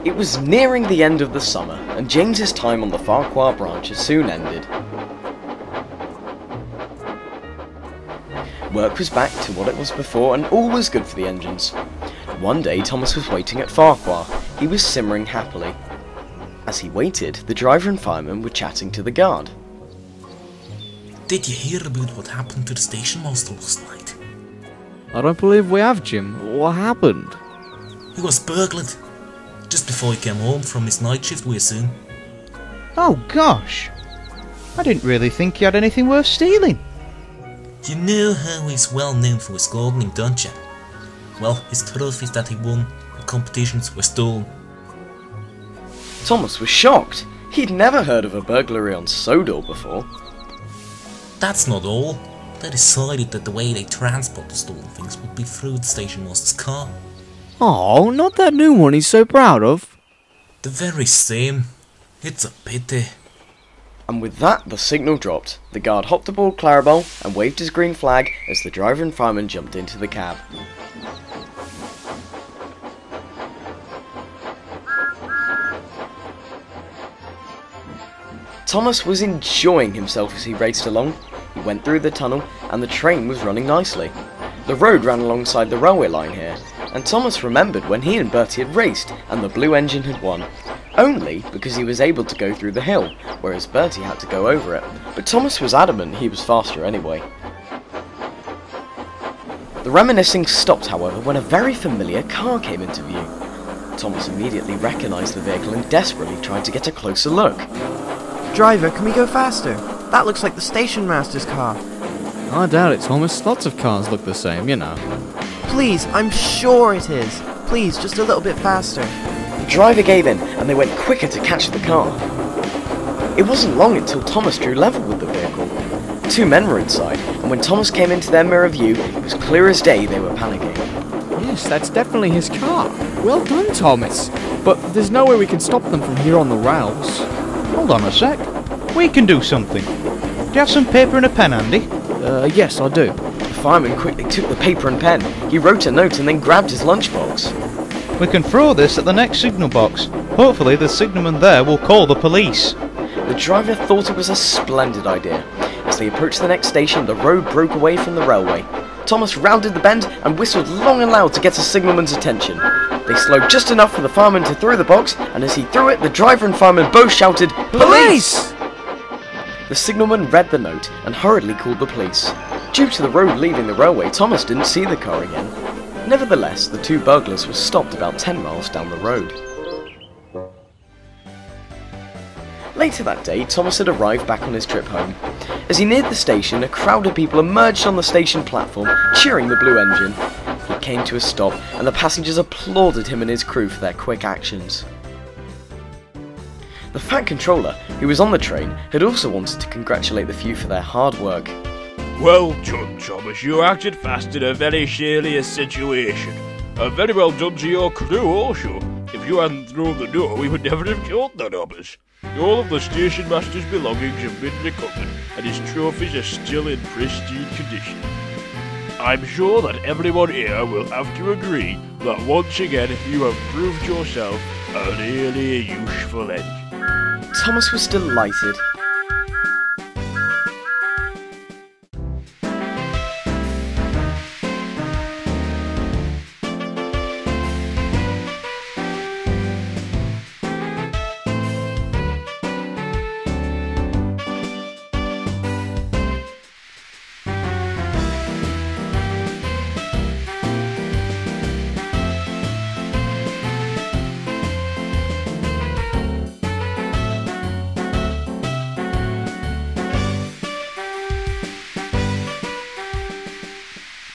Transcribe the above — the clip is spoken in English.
It was nearing the end of the summer, and James's time on the Ffarquhar branch had soon ended. Work was back to what it was before, and all was good for the engines. One day Thomas was waiting at Ffarquhar. He was simmering happily. As he waited, the driver and fireman were chatting to the guard. Did you hear about what happened to the station master last night? I don't believe we have, Jim. What happened? He was burglared. Just before he came home from his night shift, we assume. Oh gosh! I didn't really think he had anything worth stealing. You know how he's well known for his gardening, don't you? Well, his trophies that he won at competitions were stolen. Thomas was shocked. He'd never heard of a burglary on Sodor before. That's not all. They decided that the way they transport the stolen things would be through the station master's car. Oh, not that new one he's so proud of. The very same. It's a pity. And with that, the signal dropped. The guard hopped aboard Clarabelle and waved his green flag as the driver and fireman jumped into the cab. Thomas was enjoying himself as he raced along. He went through the tunnel and the train was running nicely. The road ran alongside the railway line here, and Thomas remembered when he and Bertie had raced and the blue engine had won. Only because he was able to go through the hill, whereas Bertie had to go over it. But Thomas was adamant he was faster anyway. The reminiscing stopped, however, when a very familiar car came into view. Thomas immediately recognised the vehicle and desperately tried to get a closer look. Driver, can we go faster? That looks like the station master's car. I doubt it, Thomas. Lots of cars look the same, you know. Please, I'm sure it is. Please, just a little bit faster. The driver gave in, and they went quicker to catch the car. It wasn't long until Thomas drew level with the vehicle. Two men were inside, and when Thomas came into their mirror view, it was clear as day they were panicking. Yes, that's definitely his car. Well done, Thomas. But there's no way we can stop them from here on the rails. Hold on a sec. We can do something. Do you have some paper and a pen handy? Yes, I do. The fireman quickly took the paper and pen. He wrote a note and then grabbed his lunchbox. We can throw this at the next signal box. Hopefully the signalman there will call the police. The driver thought it was a splendid idea. As they approached the next station, the road broke away from the railway. Thomas rounded the bend and whistled long and loud to get the signalman's attention. They slowed just enough for the fireman to throw the box, and as he threw it, the driver and fireman both shouted, "Police!" The signalman read the note and hurriedly called the police. Due to the road leaving the railway, Thomas didn't see the car again. Nevertheless, the two burglars were stopped about 10 miles down the road. Later that day, Thomas had arrived back on his trip home. As he neared the station, a crowd of people emerged on the station platform, cheering the blue engine. He came to a stop, and the passengers applauded him and his crew for their quick actions. The Fat Controller, who was on the train, had also wanted to congratulate the few for their hard work. Well done, Thomas. You acted fast in a very serious situation. Very well done to your crew also. If you hadn't thrown the door, we would never have caught the robbers. All of the station master's belongings have been recovered, and his trophies are still in pristine condition. I'm sure that everyone here will have to agree that once again you have proved yourself a really useful engine. Thomas was delighted.